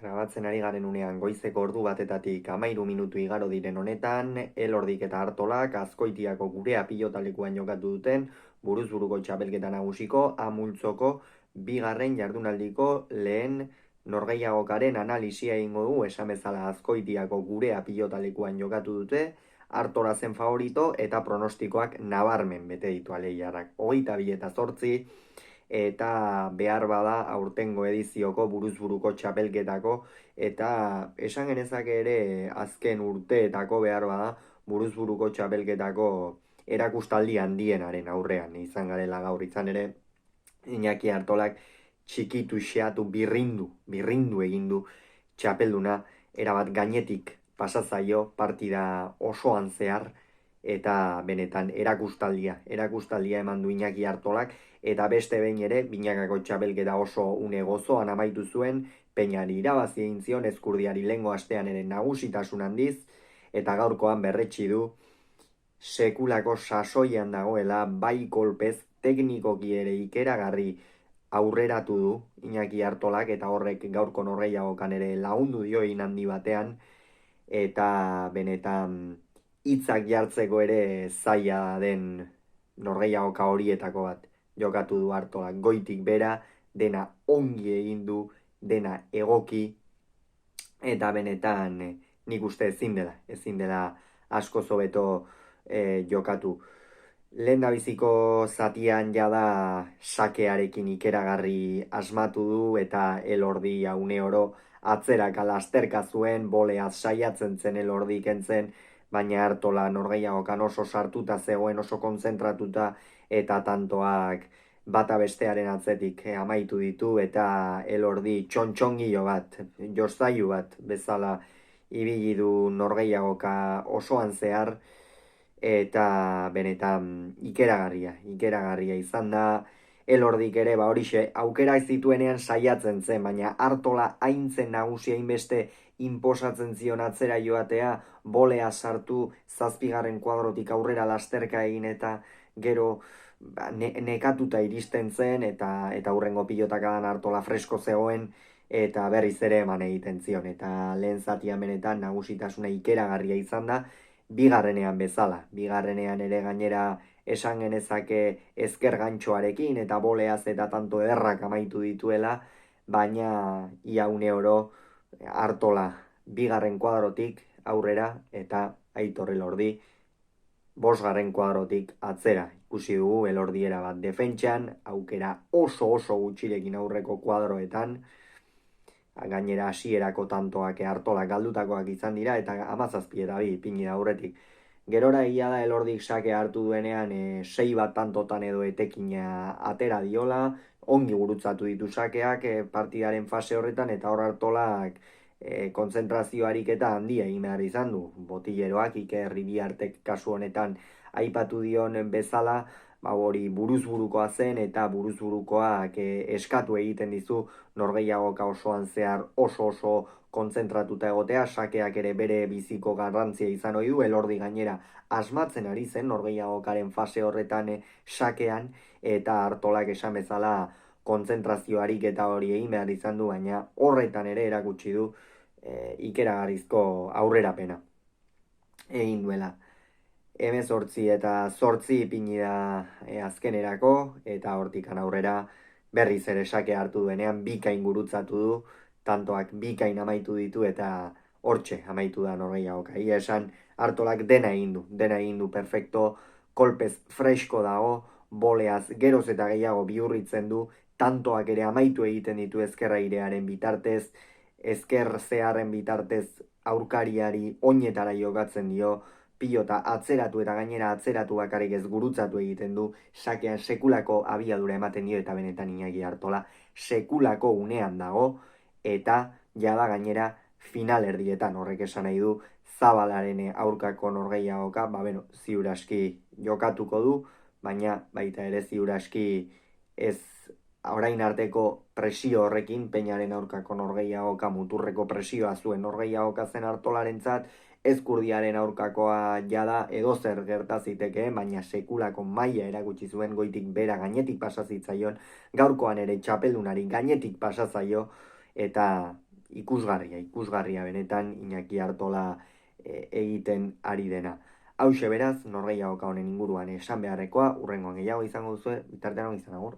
Grabatzen ari garen unean goizeko ordu batetatik 13 minutu igaro diren honetan, Elordik eta Artolak Azkoitiako gurea pilotalekuan jokatu duten buruzburuko txapelketa nagusiko amultzoko bigarren jardunaldiko lehen norgehiagokaren analisia egingo du. Esan bezala Azkoitiako gurea pilotalekuan jokatu dute, Artola zen favorito eta pronostikoak nabarmen bete ditu aleiarrak. 22-8 eta behar bada aurtengo edizioko buruzburuko txapelketako eta esan genezake ere azken urteetako behar bada buruzburuko txapelketako erakustaldi handienaren aurrean izan garela gaur. Izan ere Iñaki Artolak txikitu xeatu birrindu egin du txapelduna, erabat gainetik pasazaio partida osoan zehar eta benetan erakustaldia eman du Iñaki Artolak. Eta beste behin ere, binakako txapelketa oso une gozoan amaitu zuen, Peñari irabazi egin zion, Ezkurdiari lehengo astean ere nagusitasun handiz, eta gaurkoan berretsi du sekulako sasoian dagoela, bai kolpez, teknikoki ere ikeragarri aurreratu du Iñaki Artolak, eta horrek gaurko norgehiagokan ere lagundu dio egin handi batean, eta benetan hitzak jartzeko ere zaila den norgehiagoka horietako bat jokatu du Artolak. Goitik bera, dena ongi egin du, dena egoki, eta benetan nik uste ezin dela asko hobeto jokatu. Lehendabiziko zatian jada sakearekin ikeragarri asmatu du eta Elordi une oro atzerak lasterka zuen, boleaz saiatzen zen Elordi kentzen, baina Artola norgehiagokan oso sartuta zegoen, oso konzentratuta, eta tantoak bata bestearen atzetik amaitu ditu, eta Elordi txontxongilo bat, jostailu bat bezala ibili du norgehiagoka osoan zehar, eta benetan ikeragarria izan da. Elordik ere horixe aukerak zituenean saiatzen zen, baina Artola haintzen nagusia hainbeste inposatzen zion atzera joatea, bolea sartu, 7. kuadrotik aurrera lasterka egin eta gero nekatuta iristen zen, eta hurrengo pilotakadan Artola fresko zegoen, eta berriz ere eman egiten zion, eta lehen zatia benetan nagusitasuna ikeragarria izan da, bigarrenean bezala. Bigarrenean ere gainera esan genezake ezker gantxoarekin eta boleaz eta tanto ederrak amaitu dituela, baina ia une oro Artola bigarren kuadrotik aurrera eta Aitor Elordi 5. kuadrotik atzera. Ikusi dugu Elordiera bat defentsan, aukera oso gutxirekin aurreko kuadroetan, gainera hasierako tantoak Artolak galdutakoak izan dira, eta 17 eta 2 ipini da aurretik. Gerora egia da Elordik sake hartu duenean 6 bat tantotan edo etekina atera diola, ongi gurutzatu ditu sakeak partidaren fase horretan, eta hor Artolak kontzentrazio ariketa handia egin behar izan du. Botilleroak Iker Ribiartek kasu honetan aipatu dion bezala, hori buruzburukoa zen, eta buruzburukoak eskatu egiten dizu norgehiagoka osoan zehar oso kontzentratuta egotea, sakeak ere bere biziko garrantzia izan ohi du. Elordi gainera asmatzen ari zen norgehiagokaren fase horretan sakean, eta Artolak esan bezala kontzentrazio ariketa hori egin behar izan du, baina horretan ere erakutsi du ikeragarrizko aurrerapena egin duela. 18 eta 8 ipini da azkenerako, eta hortikan aurrera berriz ere sake hartu duenean bikain gurutzatu du, tantoak bikain amaitu ditu, eta hortxe amaitu da norgehiagoka. Ia esan Artolak dena egin du perfecto, kolpez fresko dago, boleaz geroz eta gehiago bihurritzen du, tantoak ere amaitu egiten ditu ezker airearen bitartez, ezker zeharren bitartez aurkariari oinetara jokatzen dio, pilota atzeratu eta gainera atzeratu bakarrik ez gurutzatu egiten du, sakean sekulako abiadura ematen dio, eta benetan Iñaki Artola sekulako unean dago, eta jada gainera final erdietan. Horrek esan nahi du Zabalaren aurkako norgehiagoka, ziur aski jokatuko du, baina baita ere ziur aski ez orain arteko presio horrekin, Peñaren aurkako norgehiagoka muturreko presioa zuen norgehiagoka zen Artolarentzat, Ezkurdiaren aurkakoa jada edozer gerta zitekeen, baina sekulako maila erakutsi zuen, goitik bera gainetik pasa zitzaion, gaurkoan ere txapeldunari gainetik pasa zaio, eta ikusgarria benetan Iñaki Artola egiten ari dena. Hauxe beraz, norgehiagoka honen inguruan esan beharrekoa, hurrengoan gehiago izango duzue, bitartean ongi izan agur.